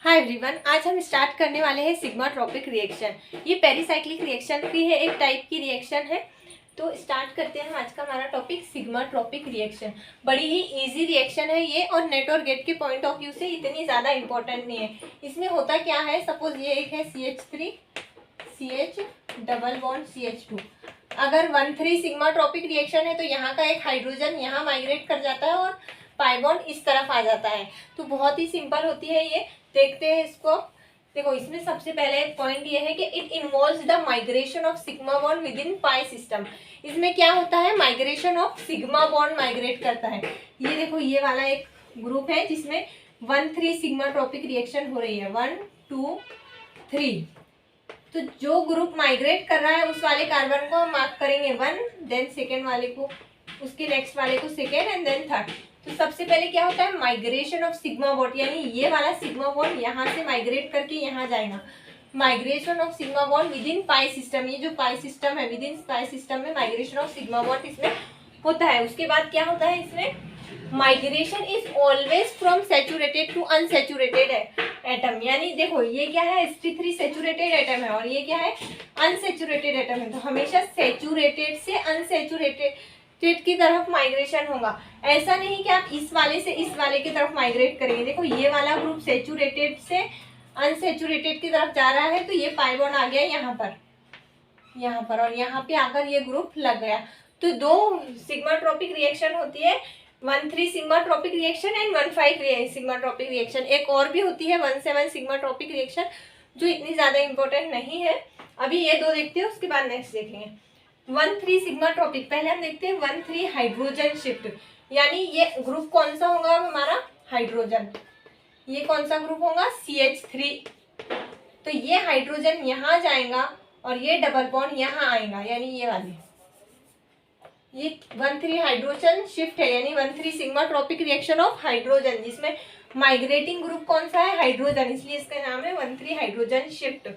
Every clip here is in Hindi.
हाय एवरीवन, आज हम स्टार्ट करने वाले हैं सिग्मा ट्रॉपिक रिएक्शन। ये पेरीसाइक्लिक रिएक्शन भी है, एक टाइप की रिएक्शन है। तो स्टार्ट करते हैं आज का हमारा टॉपिक सिग्मा ट्रॉपिक रिएक्शन। बड़ी ही इजी रिएक्शन है ये, और नेट और गेट के पॉइंट ऑफ व्यू से इतनी ज़्यादा इंपॉर्टेंट नहीं है। इसमें होता क्या है, सपोज ये एक है CH3 CH double bond CH2। अगर 1,3 सिग्मा ट्रॉपिक रिएक्शन है तो यहाँ का एक हाइड्रोजन यहाँ माइग्रेट कर जाता है और पाई बॉन्ड इस तरफ आ जाता है। तो बहुत ही सिंपल होती है ये, देखते हैं इसको। देखो, इसमें सबसे पहले पॉइंट ये है कि it involves the migration of sigma bond within pi system. इसमें क्या होता है, migration of sigma bond migrate करता है। ये देखो, ये वाला एक ग्रुप है जिसमें 1,3 सिग्मा ट्रॉपिक रिएक्शन हो रही है, 1 2 3। तो जो ग्रुप माइग्रेट कर रहा है उस वाले कार्बन को हम मार्क करेंगे 1, देन सेकेंड वाले को, उसके नेक्स्ट वाले को सेकेंड, एंड देन थर्ड। तो सबसे पहले क्या होता है, माइग्रेशन ऑफ सिग्मा बॉन्ड, यानी ये वाला सिग्मा बॉन्ड यहाँ से माइग्रेट करके यहाँ जाएगा। Migration of sigma bond within pi system, ये जो पाई सिस्टम है, विद इन पाई सिस्टम में माइग्रेशन ऑफ सिग्मा बॉन्ड इसमें होता है। उसके बाद क्या होता है, इसमें migration is always from saturated to unsaturated atom. यानी देखो, ये क्या है, sp3 सैचुरेटेड एटम है और ये क्या है, अनसैचुरेटेड एटम है। तो हमेशा सैचुरेटेड से अनसैचुरेटेड की तरफ माइग्रेशन होगा। ऐसा नहीं कि आप इस वाले से इस वाले की तरफ माइग्रेट करेंगे। देखो, ये वाला ग्रुप सैचुरेटेड से अनसैचुरेटेड की तरफ जा रहा है, तो ये पाई बॉन्ड आ गया यहाँ पर और यहाँ पे आकर ये ग्रुप लग गया। तो दो सिग्मा ट्रॉपिक रिएक्शन होती है, 1,3 sigma tropic reaction and 1,5 sigma tropic reaction. एक और भी होती है 1,7 सिग्मा ट्रॉपिक रिएक्शन, जो इतनी ज्यादा इंपॉर्टेंट नहीं है। अभी ये दो देखते हैं, उसके बाद नेक्स्ट देखेंगे 1,3 सिग्मा ट्रॉपिक। पहले हम देखते हैं 1,3 हाइड्रोजन शिफ्ट। यानी ये ग्रुप कौन सा होगा हमारा, हाइड्रोजन। ये कौन सा ग्रुप होगा, CH3। तो ये हाइड्रोजन यहाँ जाएगा और ये डबल बॉन्ड यहाँ आएगा, यानी ये वाले, ये 1,3 हाइड्रोजन शिफ्ट है, यानी 1,3 sigma tropic reaction of hydrogen, जिसमें माइग्रेटिंग ग्रुप कौन सा है, हाइड्रोजन, इसलिए इसका नाम है 1,3 हाइड्रोजन शिफ्ट।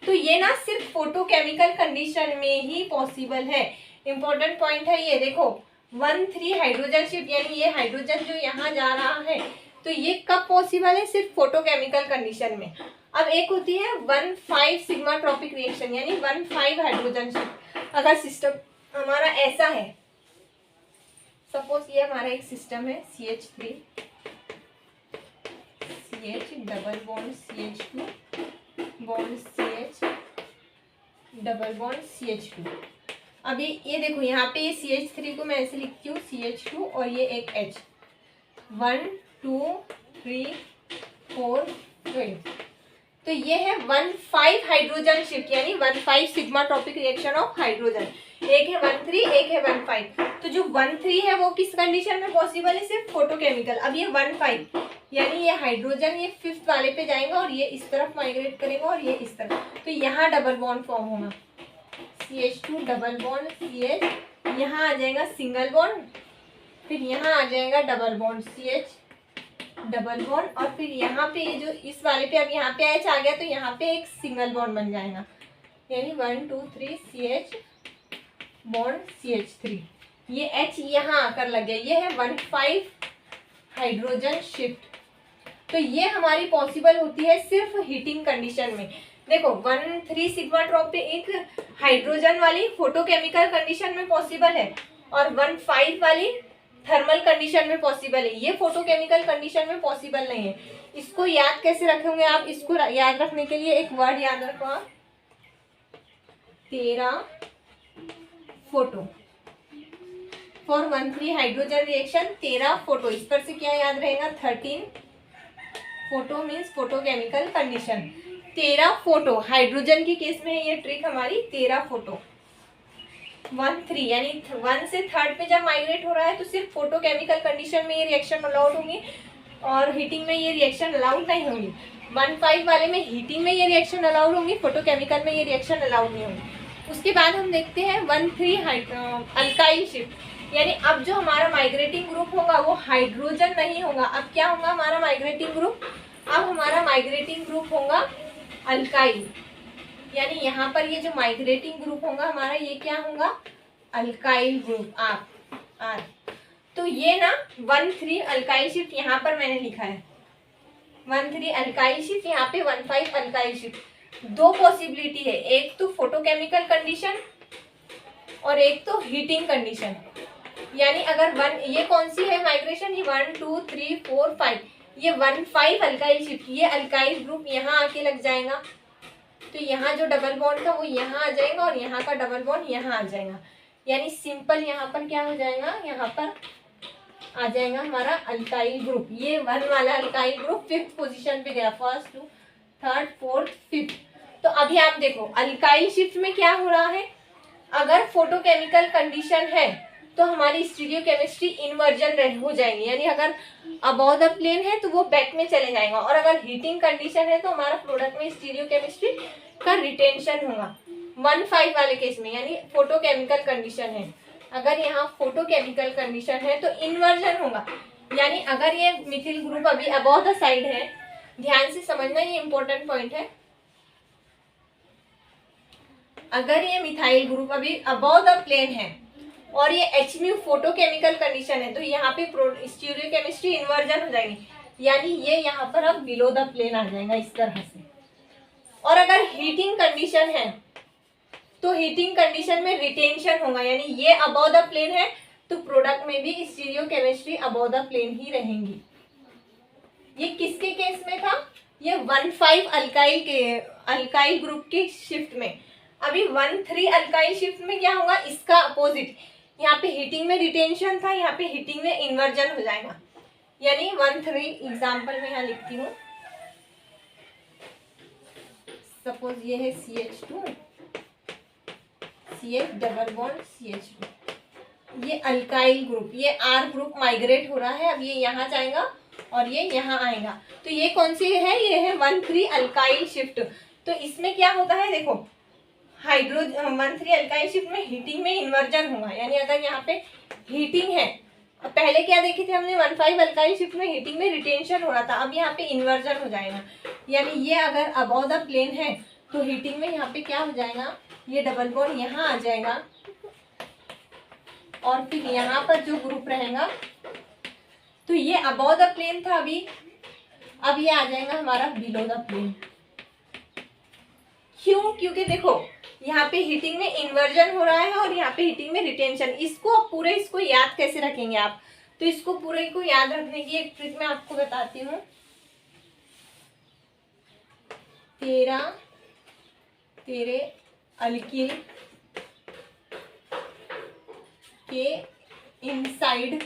तो ये ना सिर्फ फोटोकेमिकल कंडीशन में ही पॉसिबल है। इंपॉर्टेंट पॉइंट है ये, देखो 1,3 हाइड्रोजन शिफ्ट, यानी ये हाइड्रोजन जो यहाँ जा रहा है, तो ये कब पॉसिबल है, सिर्फ फोटोकेमिकल कंडीशन में। अब एक होती है 1,5 सिग्मा ट्रॉपिक रिएक्शन, यानी 1,5 हाइड्रोजन शिफ्ट। अगर सिस्टम हमारा ऐसा है, सपोज ये हमारा एक सिस्टम है, CH3 CH double bond CH2 bond CH double bond CH2। अभी ये देखो, यहाँ पे ये CH3 को मैं ऐसे लिखती हूँ CH2 और ये एक H, 1 2 3 4 5। तो ये है 1,5 हाइड्रोजन शिफ्ट, यानी 1,5 sigma tropic reaction of hydrogen. एक है 1,3, एक है 1,5। तो जो 1,3 है वो किस कंडीशन में पॉसिबल है, सिर्फ फोटोकेमिकल। अब ये 1,5, यानी ये हाइड्रोजन ये 5th वाले पे जाएगा और ये इस तरफ माइग्रेट करेगा और ये इस तरफ। तो यहाँ डबल बॉन्ड फॉर्म होगा, CH2 डबल बॉन्ड CH, यहाँ आ जाएगा सिंगल बॉन्ड, फिर यहाँ आ जाएगा double bond CH double bond, और फिर यहाँ पे ये जो इस वाले पे, अब यहाँ पे H आ गया तो यहाँ पे एक सिंगल बॉन्ड बन जाएगा, यानी 1 2 3 CH बॉन्ड CH3। ये H यहाँ आकर लग गया, ये है 1,5 हाइड्रोजन शिफ्ट। तो ये हमारी पॉसिबल होती है सिर्फ हीटिंग कंडीशन में। देखो 1,3 सिग्मा ट्रॉपिक हाइड्रोजन वाली फोटोकेमिकल कंडीशन में पॉसिबल है, और 1,5 वाली थर्मल कंडीशन में पॉसिबल है। ये फोटोकेमिकल कंडीशन में पॉसिबल नहीं है। इसको याद कैसे रखेंगे आप, इसको याद रखने के लिए एक वर्ड याद रखो आप, तेरा photo. For 1,3 hydrogen reaction 13 photo, इस पर से क्या याद रहेगा, 13 photo means photochemical condition. 13 photo hydrogen के केस में है ये ट्रिक हमारी, 13 फोटो। 1,3 यानी 1 से 3rd पे जब माइग्रेट हो रहा है तो सिर्फ फोटोकेमिकल कंडीशन में ये रिएक्शन अलाउड होंगी और हीटिंग में ये रिएक्शन अलाउड नहीं होंगी। 1,5 वाले में हीटिंग में ये रिएक्शन अलाउड होंगी, फोटोकेमिकल में ये रिएक्शन अलाउड नहीं होंगी। उसके बाद हम देखते हैं 1,3 अल्काइल शिफ्ट, यानी अब जो हमारा माइग्रेटिंग ग्रुप होगा वो हाइड्रोजन नहीं होगा। अब क्या होगा हमारा माइग्रेटिंग ग्रुप, अब हमारा माइग्रेटिंग ग्रुप होगा अल्काइल, यानी यहाँ पर ये जो माइग्रेटिंग ग्रुप होगा हमारा, ये क्या होगा, अल्काइल ग्रुप आर। तो ये ना 1,3 अल्काइल शिफ्ट यहाँ पर मैंने लिखा है, 1,3 अल्काइल शिफ्ट, यहाँ पे 1,5 अल्काइल शिफ्ट। दो पॉसिबिलिटी है, एक तो फोटोकेमिकल कंडीशन और एक तो हीटिंग कंडीशन। यानी अगर ये कौन सी है माइग्रेशन, ये 1 2 3 4 5, ये 1,5 अल्काइल शिफ्ट, ये अल्काइल ग्रुप यहाँ आके लग जाएगा, तो यहाँ जो डबल बॉन्ड था वो यहाँ आ जाएगा और यहाँ का डबल बॉन्ड यहाँ आ जाएगा। यानी सिंपल यहाँ पर क्या हो जाएगा, यहाँ पर आ जाएगा हमारा अल्काइल ग्रुप। ये 1 वाला अल्काइल ग्रुप 5th पोजीशन पे गया, 1st 2 3rd 4th 5th। तो अभी आप देखो अल्काइल शिफ्ट में क्या हो रहा है, अगर फोटोकेमिकल कंडीशन है तो हमारी स्टीरियोकेमिस्ट्री इन्वर्जन हो जाएंगे, यानी अगर अबव द प्लेन है तो वो बैक में चले जाएगा, और अगर हीटिंग कंडीशन है तो हमारा प्रोडक्ट में स्टीरियोकेमिस्ट्री का रिटेंशन होगा 1,5 वाले केस में। यानी फोटोकेमिकल कंडीशन है, अगर यहाँ फोटोकेमिकल कंडीशन है तो इन्वर्जन होगा। यानी अगर ये मिथिल ग्रुप अभी अबव द साइड है, ध्यान से समझना, ये इंपॉर्टेंट पॉइंट है, अगर ये मिथाइल ग्रुप अभी अबव द प्लेन है और ये HMU फोटोकेमिकल कंडीशन है, तो यहाँ पे स्टीरियोकेमिस्ट्री इन्वर्जन हो जाएगी, यानी ये यहाँ पर अब बिलो द प्लेन आ जाएगा इस तरह से। और अगर हीटिंग कंडीशन है तो हीटिंग कंडीशन में रिटेंशन होगा, यानी ये अबव द प्लेन है तो प्रोडक्ट में भी स्टीरियोकेमिस्ट्री अबव द प्लेन ही रहेंगी। ये किसके केस में था, ये 1,5 अल्काइल ग्रुप के शिफ्ट में। अभी 1,3 अल्काइल शिफ्ट में क्या होगा, इसका अपोजिट, यहाँ पे हीटिंग में रिटेंशन था, यहाँ पे हीटिंग में इन्वर्जन हो जाएगा। यानी 1,3 एग्जाम्पल में यहाँ लिखती हूँ, सपोज ये है CH2 CH double bond CH2, ये अल्काइल ग्रुप, ये R ग्रुप माइग्रेट हो रहा है, अब ये यहाँ जाएगा और ये यहाँ आएगा, तो ये कौन सी है, ये है 1,3 अल्काइल शिफ्ट। तो इसमें क्या होता है, देखो 1,3 अल्काइल शिफ्ट में हीटिंग में इन्वर्जन होगा, यानी अगर यहाँ पे हीटिंग है, पहले क्या देखे थे हमने 1,5 अल्काइल शिफ्ट में हीटिंग में रिटेंशन हो रहा था, अब यहाँ पे इन्वर्जन हो जाएगा। यानी ये अगर अबव द प्लेन है तो हीटिंग में यहाँ पे क्या हो जाएगा, ये डबल बॉन्ड यहाँ आ जाएगा और फिर यहाँ पर जो ग्रुप रहेगा, तो ये अबव द प्लेन था अभी, अब ये आ जाएगा हमारा बिलो द प्लेन। क्यों, क्योंकि देखो यहाँ पे हीटिंग में इन्वर्जन हो रहा है और यहाँ पे हीटिंग में रिटेंशन। इसको याद कैसे रखेंगे आप, तो इसको पूरे को याद रखने की एक ट्रिक मैं आपको बताती हूँ। तेरे अल्किल के इनसाइड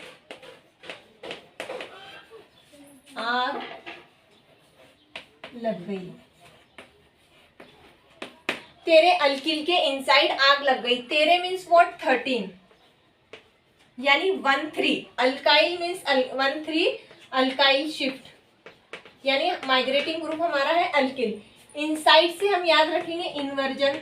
आग लग गई, तेरे अल्किल के इनसाइड आग लग गई। तेरे मीन्स व्हाट, 13, यानी 1,3 अल्काइल मीन्स 1,3 अल्काइल शिफ्ट, यानी माइग्रेटिंग ग्रुप हमारा है अल्किल। इनसाइड से हम याद रखेंगे इन्वर्जन,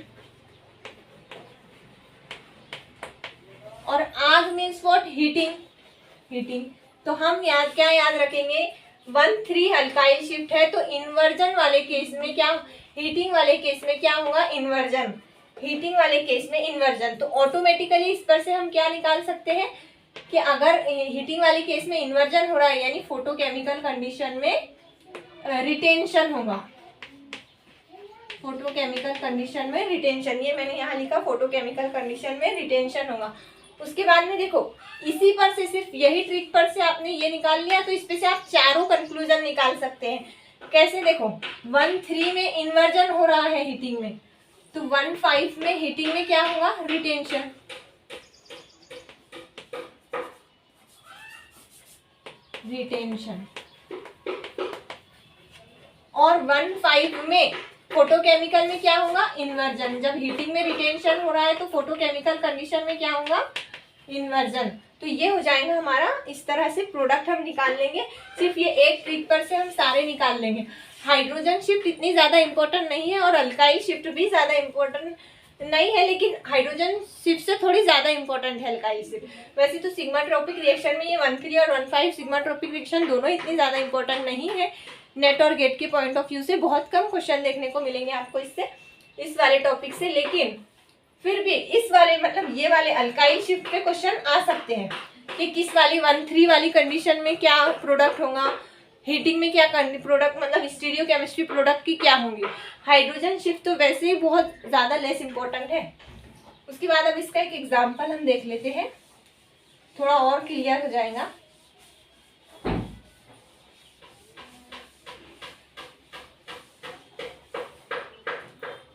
और आग मीन्स व्हाट, हीटिंग। तो हम क्या याद रखेंगे, 1,3 अल्काइल शिफ्ट है तो इन्वर्जन वाले केस में क्या, हीटिंग वाले केस में क्या होगा, इन्वर्जन, हीटिंग वाले केस में इन्वर्जन। तो ऑटोमेटिकली इस पर से हम क्या निकाल सकते हैं कि अगर हीटिंग वाले केस में इन्वर्जन हो रहा है यानी फोटोकेमिकल कंडीशन में रिटेंशन होगा, फोटोकेमिकल कंडीशन में रिटेंशन, ये मैंने यहाँ लिखा फोटोकेमिकल कंडीशन में रिटेंशन होगा। उसके बाद में देखो इसी पर से, सिर्फ यही ट्रिक पर से आपने ये निकाल लिया तो इस पे से आप चारों कंक्लूजन निकाल सकते हैं। कैसे, देखो 1,3 में इन्वर्जन हो रहा है हीटिंग में, तो 1,5 में हीटिंग में क्या होगा, रिटेंशन, और 1,5 में फोटोकेमिकल में क्या होगा, इन्वर्जन। जब हीटिंग में रिटेंशन हो रहा है तो फोटोकेमिकल कंडीशन में क्या होगा, इन्वर्जन। तो ये हो जाएगा हमारा, इस तरह से प्रोडक्ट हम निकाल लेंगे। सिर्फ ये एक ट्रिक पर से हम सारे निकाल लेंगे। हाइड्रोजन शिफ्ट इतनी ज़्यादा इंपॉर्टेंट नहीं है और अल्काइल शिफ्ट भी ज़्यादा इंपॉर्टेंट नहीं है, लेकिन हाइड्रोजन शिफ्ट से थोड़ी ज़्यादा इंपॉर्टेंट है अल्काइल शिफ्ट। वैसे तो सिग्मा ट्रॉपिक रिएक्शन में ये 1,3 और 1,5 सिग्मा ट्रॉपिक रिएक्शन दोनों इतनी ज़्यादा इंपॉर्टेंट नहीं है। नेट और गेट के पॉइंट ऑफ व्यू से बहुत कम क्वेश्चन देखने को मिलेंगे आपको इससे, इस वाले टॉपिक से, लेकिन फिर भी इस वाले मतलब ये वाले अल्काइल शिफ्ट पे क्वेश्चन आ सकते हैं कि किस वाली 1,3 वाली कंडीशन में क्या प्रोडक्ट होगा, हीटिंग में क्या करनी प्रोडक्ट मतलब स्टीरियोकेमिस्ट्री प्रोडक्ट की क्या होंगी। हाइड्रोजन शिफ्ट तो वैसे ही बहुत ज़्यादा लेस इम्पोर्टेंट है। उसके बाद अब इसका एक एग्जाम्पल हम देख लेते हैं, थोड़ा और क्लियर हो जाएगा।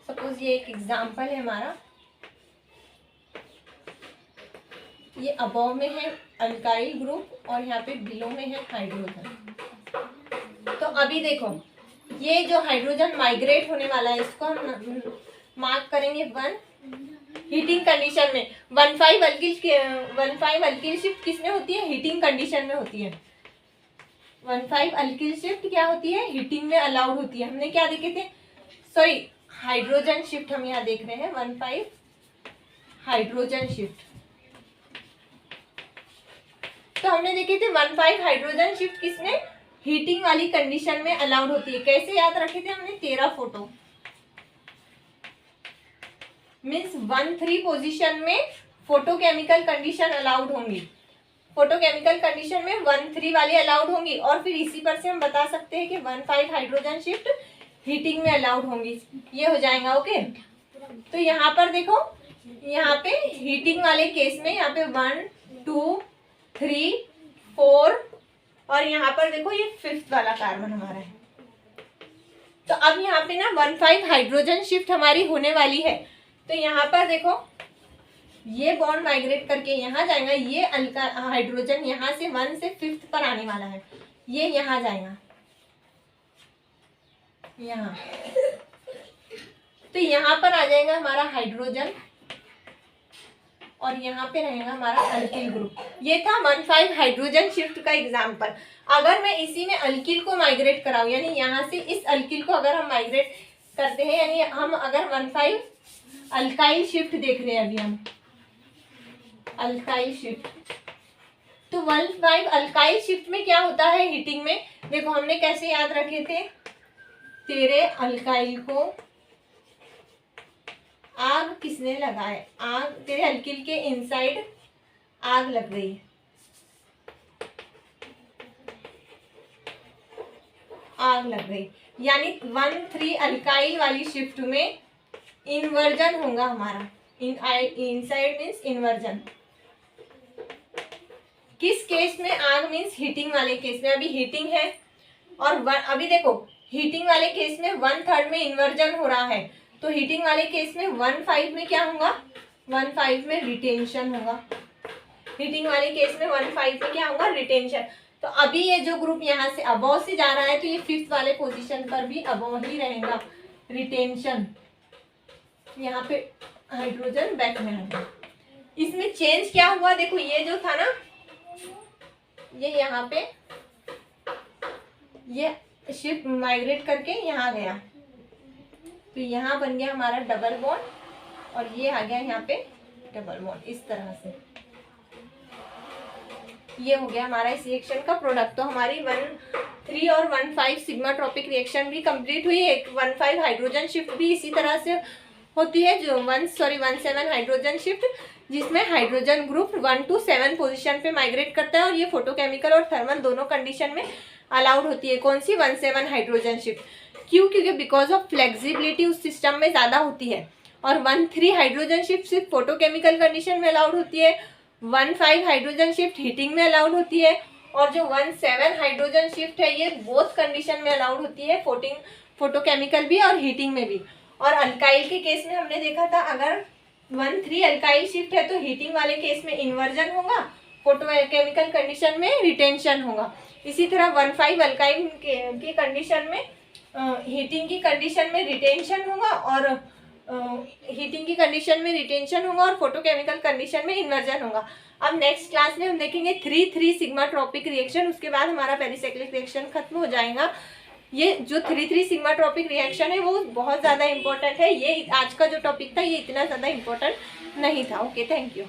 सपोज ये एक एग्जाम्पल है हमारा, ये अबव में है अल्काइल ग्रुप और यहाँ पे बिलो में है हाइड्रोजन। तो अभी देखो ये जो हाइड्रोजन माइग्रेट होने वाला है इसको हम मार्क करेंगे 1 हीटिंग कंडीशन में। 1,5 अल्किल शिफ्ट किसमें होती है, हीटिंग कंडीशन में होती है। 1,5 अल्किल शिफ्ट क्या होती है, हीटिंग में अलाउड होती है। हमने क्या देखे थे, सॉरी हाइड्रोजन शिफ्ट हम यहाँ देख रहे हैं 1,5 हाइड्रोजन शिफ्ट। तो हमने देखे थे 1,5 हाइड्रोजन शिफ्ट किसमें, हीटिंग वाली कंडीशन में अलाउड होती है। कैसे याद रखे थे हमने, 13 फोटो मीन्स 1,3 पोजीशन में फोटोकेमिकल कंडीशन अलाउड होंगी। फोटोकेमिकल कंडीशन में 1,3 वाली अलाउड होंगी और फिर इसी पर से हम बता सकते हैं कि 1,5 हाइड्रोजन शिफ्ट हीटिंग में अलाउड होंगी। ये हो जाएगा ओके। तो यहाँ पर देखो, यहाँ पे हीटिंग वाले केस में यहाँ पे 1, 2, 3, 4 और यहाँ पर देखो ये 5th वाला कार्बन हमारा है। तो अब यहाँ पे ना 1,5 हाइड्रोजन शिफ्ट हमारी होने वाली है। तो यहाँ पर देखो ये बॉन्ड माइग्रेट करके यहाँ जाएगा, ये हाइड्रोजन यहाँ से 1 से 5th पर आने वाला है, ये यहाँ जाएगा यहाँ। तो यहाँ पर आ जाएगा हमारा हाइड्रोजन और यहाँ पे रहेगा हमारा अल्किल ग्रुप। ये था 1,5 हाइड्रोजन शिफ्ट का एग्जाम्पल। अगर मैं इसी में अल्किल को माइग्रेट कराऊँ, यानी यहाँ से इस अल्किल को अगर हम माइग्रेट करते हैं, यानी हम अगर 1,5 अल्काइल शिफ्ट देख रहे हैं, अभी हम अल्काइल शिफ्ट, तो 1,5 अल्काइल शिफ्ट में क्या होता है हीटिंग में, देखो हमने कैसे याद रखे थे, तेरे अल्काइल को आग किसने लगाए, आग तेरे अल्किल के इनसाइड आग लग गई, आग लग गई, यानी 1,3 अल्काइल वाली शिफ्ट में इन्वर्जन होगा हमारा। Inside means inversion. किस केस में आग मीन्स हीटिंग वाले केस में। अभी हीटिंग है और अभी देखो हीटिंग वाले केस में 1/3 में इन्वर्जन हो रहा है, तो हीटिंग वाले केस में 1,5 में क्या होगा, 1,5 में रिटेंशन होगा। हीटिंग वाले केस में 1,5 में क्या होगा, रिटेंशन। तो अभी ये जो ग्रुप यहाँ से अबव से जा रहा है, तो ये 5th वाले पोजीशन पर भी अबव ही रहेगा, रिटेंशन। यहाँ पे हाइड्रोजन बैक में है। इसमें चेंज क्या हुआ, देखो ये जो था ना, ये यहाँ पे ये शिफ्ट माइग्रेट करके यहाँ गया, तो यहाँ बन गया हमारा डबल बॉन्ड और ये आ गया यहाँ पे डबल बॉन्ड। इस तरह से ये हो गया हमारा इस रिएक्शन का प्रोडक्ट। तो हमारी 1,3 और 1,5 सिग्मा ट्रॉपिक रिएक्शन भी कंप्लीट हुई। एक 1,5 हाइड्रोजन शिफ्ट भी इसी तरह से होती है, जो 1,7 हाइड्रोजन शिफ्ट, जिसमें हाइड्रोजन ग्रुप 1 to 7 पोजीशन पे माइग्रेट करता है और ये फोटोकेमिकल और थर्मल दोनों कंडीशन में अलाउड होती है। कौन सी, 1,7 हाइड्रोजन शिफ्ट। क्यों, क्योंकि बिकॉज ऑफ फ्लेक्सिबिलिटी उस सिस्टम में ज़्यादा होती है। और 1,3 हाइड्रोजन शिफ्ट सिर्फ फोटोकेमिकल कंडीशन में अलाउड होती है, 1,5 हाइड्रोजन शिफ्ट हीटिंग में अलाउड होती है, और जो 1,7 हाइड्रोजन शिफ्ट है ये बोथ कंडीशन में अलाउड होती है, फोटोकेमिकल भी और हीटिंग में भी। और अल्काइल के केस में हमने देखा था, अगर 1,3 अल्काइल शिफ्ट है तो हीटिंग वाले केस में इन्वर्जन होगा, फोटोकेमिकल कंडीशन में रिटेंशन होगा। इसी तरह 1,5 अल्काइल की कंडीशन में हीटिंग की कंडीशन में रिटेंशन होगा और हीटिंग की कंडीशन में रिटेंशन होगा और फोटोकेमिकल कंडीशन में इन्वर्जन होगा। अब नेक्स्ट क्लास में हम देखेंगे 3,3 सिग्मा ट्रॉपिक रिएक्शन। उसके बाद हमारा पेरिसाइक्लिक रिएक्शन खत्म हो जाएगा। ये जो 3,3 सिग्मा ट्रॉपिक रिएक्शन है वो बहुत ज़्यादा इंपॉर्टेंट है। ये आज का जो टॉपिक था ये इतना ज़्यादा इंपॉर्टेंट नहीं था। Okay, thank you.